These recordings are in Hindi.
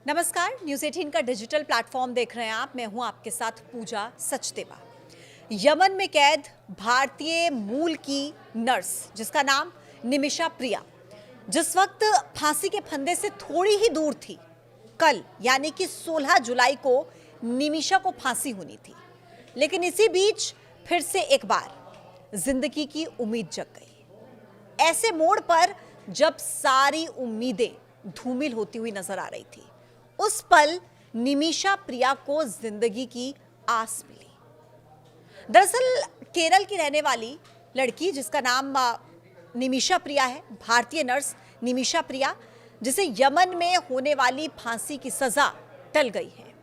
नमस्कार, न्यूज़ 18 का डिजिटल प्लेटफॉर्म देख रहे हैं आप। मैं हूं आपके साथ पूजा सचदेवा। यमन में कैद भारतीय मूल की नर्स जिसका नाम निमिषा प्रिया जिस वक्त फांसी के फंदे से थोड़ी ही दूर थी, कल यानी कि 16 जुलाई को निमिषा को फांसी होनी थी। लेकिन इसी बीच फिर से एक बार जिंदगी की उम्मीद जग गई। ऐसे मोड़ पर जब सारी उम्मीदें धूमिल होती हुई नजर आ रही थी, उस पल निमिषा प्रिया को जिंदगी की आस मिली। दरअसल केरल की रहने वाली लड़की जिसका नाम निमिषा प्रिया है, भारतीय नर्स निमिषा प्रिया, जिसे यमन में होने वाली फांसी की सजा टल गई है।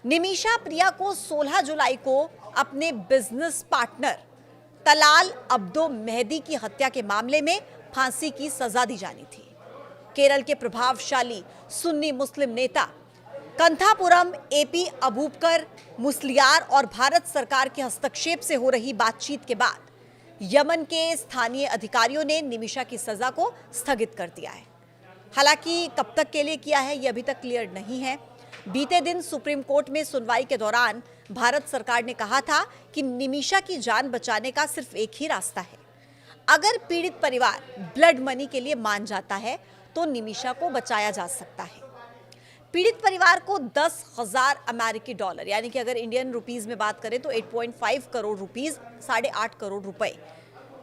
निमिषा प्रिया को 16 जुलाई को अपने business partner Talal Abdo Mahdi की हत्या के मामले में फांसी की सजा दी जानी थी। केरल के प्रभावशाली सुन्नी मुस्लिम नेता कंथापुरम एपी अबूबकर मुस्लियार और भारत सरकार के हस्तक्षेप से हो रही बातचीत के बाद यमन के स्थानीय अधिकारियों ने निमिषा की सजा को स्थगित कर दिया है। हालांकि कब तक के लिए किया है यह अभी तक क्लियर नहीं है। बीते दिन सुप्रीम कोर्ट में सुनवाई के दौरान भारत सरकार ने कहा था कि निमिषा की जान बचाने का सिर्फ एक ही रास्ता है। अगर पीड़ित परिवार ब्लड मनी के लिए मान जाता है तो निमिषा को बचाया जा सकता है। पीड़ित परिवार को 10,000 अमेरिकी डॉलर यानी कि अगर इंडियन रुपीस में बात करें तो 8.5 करोड़ रुपीस, 8.5 करोड़ रुपए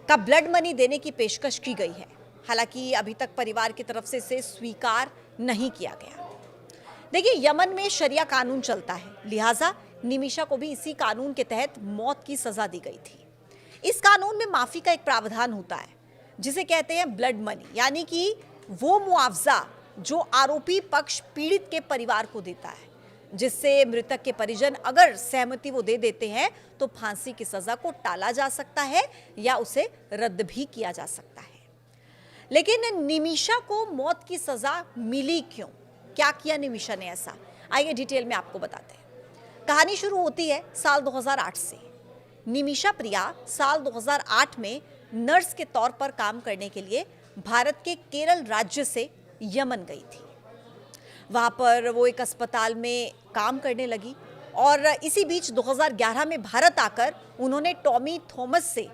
का ब्लड मनी देने की पेशकश की गई है। हालांकि अभी तक परिवार की तरफ से इसे स्वीकार नहीं किया गया। देखिए, यमन में शरिया कानून चलता है, लिहाजा निमिषा को भी इसी कानून के तहत मौत की सजा दी गई थी। इस कानून में माफी का एक प्रावधान होता है जिसे कहते हैं ब्लड मनी, यानी कि वो मुआवजा जो आरोपी पक्ष पीड़ित के परिवार को देता है, जिससे मृतक के परिजन अगर सहमति वो दे देते हैं तो फांसी की सजा को टाला जा सकता है या उसे रद्द भी किया जा सकता है। लेकिन निमिषा को मौत की सजा मिली क्यों? क्या किया निमिषा ने ऐसा? आइए डिटेल में आपको बताते हैं। कहानी शुरू होती है साल 2008 से। निमिषा प्रिया साल 2008 में नर्स के तौर पर काम करने के लिए भारत के केरल राज्य से यमन गई थी। वहां पर वो एक अस्पताल में काम करने लगी और इसी बीच 2011 में भारत आकर उन्होंने टॉमी थॉमस से,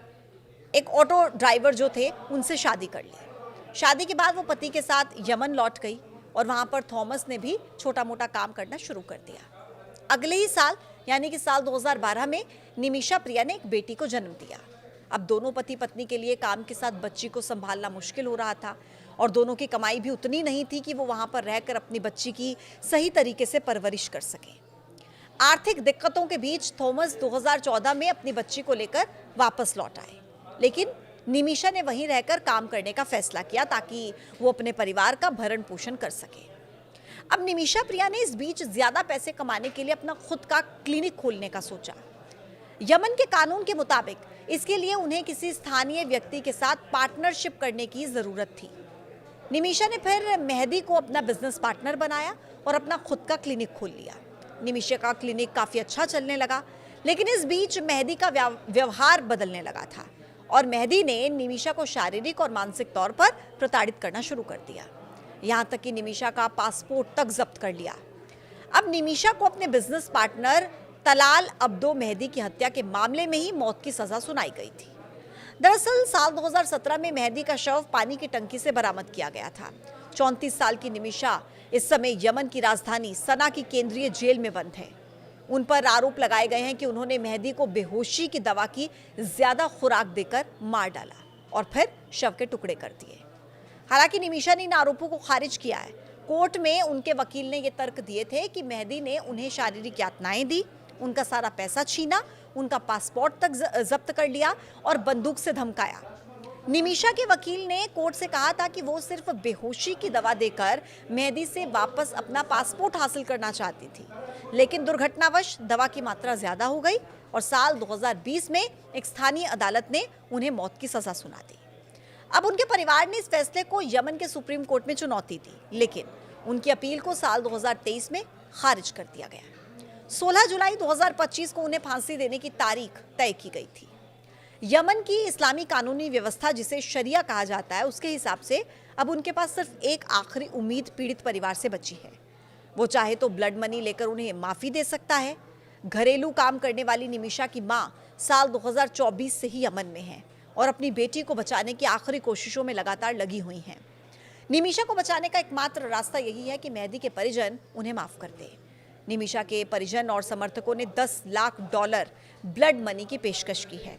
एक ऑटो ड्राइवर जो थे, उनसे शादी कर ली। शादी के बाद वो पति के साथ यमन लौट गई और वहां पर थॉमस ने भी छोटा मोटा काम करना शुरू कर दिया। अगले ही साल यानी कि साल 2012 में निमिषा प्रिया ने एक बेटी को जन्म दिया। अब दोनों पति पत्नी के लिए काम के साथ बच्ची को संभालना मुश्किल हो रहा था और दोनों की कमाई भी उतनी नहीं थी कि वो वहां पर रहकर अपनी बच्ची की सही तरीके से परवरिश कर सके। आर्थिक दिक्कतों के बीच थॉमस 2014 में अपनी बच्ची को लेकर वापस लौट आए, लेकिन निमिषा ने वहीं रहकर काम करने का फैसला किया ताकि वो अपने परिवार का भरण पोषण कर सके। अब निमिषा प्रिया ने इस बीच ज्यादा पैसे कमाने के लिए अपना खुद का क्लिनिक खोलने का सोचा। यमन के कानून के मुताबिक इसके लिए उन्हें किसी स्थानीय व्यक्ति के साथ पार्टनरशिप करने की जरूरत थी। निमिषा ने फिर मेहदी को अपना बिजनेस पार्टनर बनाया और अपना खुद का क्लिनिक खोल लिया। निमिषा का क्लिनिक काफी अच्छा चलने लगा, लेकिन इस बीच मेहदी का व्यवहार बदलने लगा था और मेहदी ने निमिषा को शारीरिक और मानसिक तौर पर प्रताड़ित करना शुरू कर दिया। यहाँ तक कि निमिषा का पासपोर्ट तक जब्त कर लिया। अब निमिषा को अपने business partner Talal Abdo Mahdi की हत्या के मामले में ही मौत की सजा सुनाई गई थी। दरअसल साल 2017 में मेहदी का शव पानी की टंकी से बरामद किया गया था। 34 साल की निमिषा इस समय यमन की राजधानी सना की केंद्रीय जेल में बंद है। उन पर आरोप लगाए गए हैं कि उन्होंने मेहदी को बेहोशी की दवा की ज्यादा खुराक देकर मार डाला और फिर शव के टुकड़े कर दिए। हालांकि निमिषा ने इन आरोपों को खारिज किया है। कोर्ट में उनके वकील ने यह तर्क दिए थे कि मेहदी ने उन्हें शारीरिक यातनाएं दी, उनका सारा पैसा छीना, उनका पासपोर्ट तक जब्त कर लिया और बंदूक से धमकाया। निमिषा के वकील ने कोर्ट से कहा था कि वो सिर्फ बेहोशी की दवा देकर मेहदी से वापस अपना पासपोर्ट हासिल करना चाहती थी, लेकिन दुर्घटनावश दवा की मात्रा ज्यादा हो गई और साल 2020 में एक स्थानीय अदालत ने उन्हें मौत की सजा सुना दी। अब उनके परिवार ने इस फैसले को यमन के सुप्रीम कोर्ट में चुनौती दी, लेकिन उनकी अपील को साल 2023 में खारिज कर दिया गया। 16 जुलाई 2025 को उन्हें फांसी देने की तारीख तय की गई थी। यमन की इस्लामी कानूनी व्यवस्था जिसे शरिया कहा जाता है, उसके हिसाब से अब उनके पास सिर्फ एक आखिरी उम्मीद पीड़ित परिवार से बची है। वो चाहे तो ब्लड मनी लेकर उन्हें माफी दे सकता है। घरेलू काम करने वाली निमिषा की मां साल 2024 से ही यमन में है और अपनी बेटी को बचाने की आखिरी कोशिशों में लगातार लगी हुई हैं। निमिषा को बचाने का एकमात्र रास्ता यही है कि मेहदी के परिजन उन्हें माफ कर दें। निमिषा के परिजन और समर्थकों ने $10 लाख ब्लड मनी की पेशकश की है,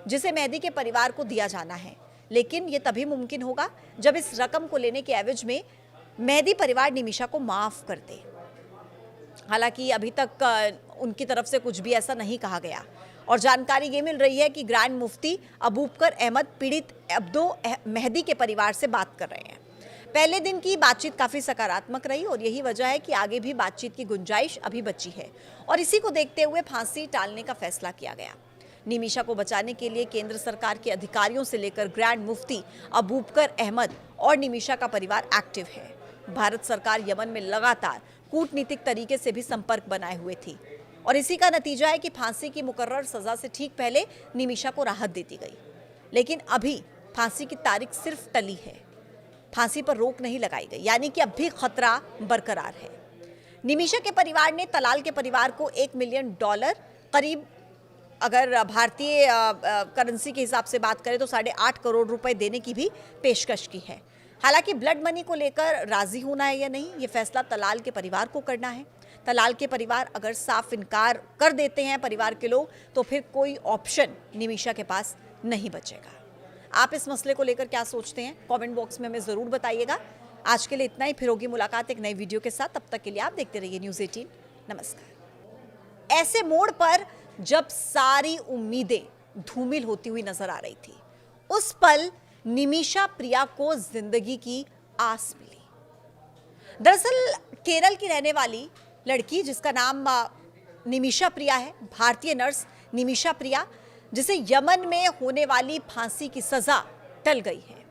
जिसे मेहदी के परिवार को दिया जाना है। लेकिन ये तभी मुमकिन होगा जब इस रकम को लेने के एवज में मेहदी परिवार निमिषा को माफ कर दे। हालांकि अभी तक उनकी तरफ से कुछ भी ऐसा नहीं कहा गया और जानकारी ये मिल रही है कि ग्रैंड मुफ्ती अबूबकर अहमद पीड़ित अब्दो मेहदी के परिवार से बात कर रहे हैं। पहले दिन की बातचीत काफी सकारात्मक रही और यही वजह है कि आगे भी बातचीत की गुंजाइश अभी बची है और इसी को देखते हुए फांसी टालने का फैसला किया गया। निमिषा को बचाने के लिए केंद्र सरकार के अधिकारियों से लेकर ग्रैंड मुफ्ती अबूबकर अहमद और निमिषा का परिवार एक्टिव है। भारत सरकार यमन में लगातार कूटनीतिक तरीके से भी संपर्क बनाए हुए थी और इसी का नतीजा है कि फांसी की मुकर्रर सजा से ठीक पहले निमिषा को राहत दे दी गई। लेकिन अभी फांसी की तारीख सिर्फ टली है, फांसी पर रोक नहीं लगाई गई, यानी कि अब भी खतरा बरकरार है। निमिषा के परिवार ने तलाल के परिवार को $1 मिलियन करीब, अगर भारतीय करेंसी के हिसाब से बात करें तो 8.5 करोड़ रुपए देने की भी पेशकश की है। हालांकि ब्लड मनी को लेकर राजी होना है या नहीं, ये फैसला तलाल के परिवार को करना है। तलाल के परिवार अगर साफ इनकार कर देते हैं परिवार के लोग, तो फिर कोई ऑप्शन निमिषा के पास नहीं बचेगा। आप इस मसले को लेकर क्या सोचते हैं, कमेंट बॉक्स में हमें ज़रूर बताइएगा। आज के लिए इतना ही, फिर होगी मुलाकात एक नई वीडियो के साथ। तब तक के लिए आप देखते रहिए न्यूज़ 18। नमस्कार। ऐसे मोड़ पर जब सारी उम्मीदें धूमिल होती हुई नजर आ रही थी, उस पल निमिषा प्रिया को जिंदगी की आस मिली। दरअसल केरल की रहने वाली लड़की जिसका नाम निमिषा प्रिया है, भारतीय नर्स निमिषा प्रिया, जिसे यमन में होने वाली फांसी की सजा टल गई है।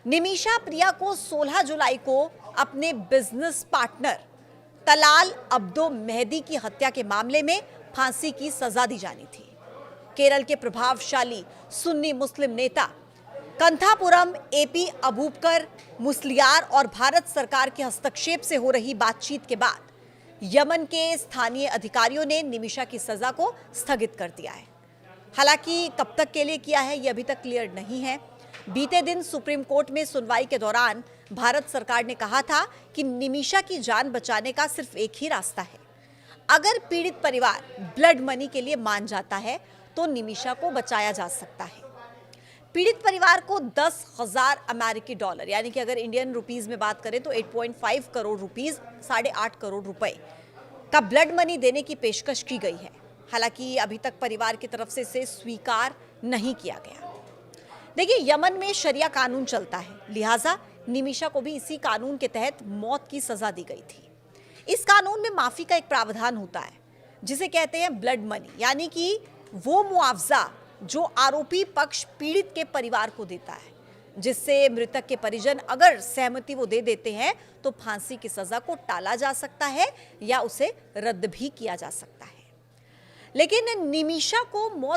निमिषा प्रिया को 16 जुलाई को अपने business partner Talal Abdo Mahdi की हत्या के मामले में फांसी की सजा दी जानी थी। केरल के प्रभावशाली सुन्नी मुस्लिम नेता कंथापुरम एपी अबूबकर मुस्लियार और भारत सरकार के हस्तक्षेप से हो रही बातचीत के बाद यमन के स्थानीय अधिकारियों ने निमिषा की सजा को स्थगित कर दिया है। हालांकि कब तक के लिए किया है, यह अभी तक क्लियर नहीं है। बीते दिन सुप्रीम कोर्ट में सुनवाई के दौरान भारत सरकार ने कहा था कि निमिषा की जान बचाने का सिर्फ एक ही रास्ता है। अगर पीड़ित परिवार ब्लड मनी के लिए मान जाता है तो निमिषा को बचाया जा सकता है। पीड़ित परिवार को $10,000 यानी कि अगर इंडियन रुपीस में बात करें तो 8.5 करोड़ रुपीस, 8.5 करोड़ रुपए का ब्लड मनी देने की पेशकश की गई है। हालांकि अभी तक परिवार की तरफ से इसे स्वीकार नहीं किया गया। देखिए, यमन में शरिया कानून चलता है, लिहाजा निमिषा को भी इसी कानून के तहत मौत की सजा दी गई थी। इस कानून में माफी का एक प्रावधान होता है जिसे कहते हैं ब्लड मनी, यानी कि वो मुआवजा जो आरोपी पक्ष पीड़ित के परिवार को देता है, जिससे मृतक के परिजन अगर सहमति वो दे देते हैं तो फांसी की सजा को टाला जा सकता है या उसे रद्द भी किया जा सकता है। लेकिन निमिषा को मौत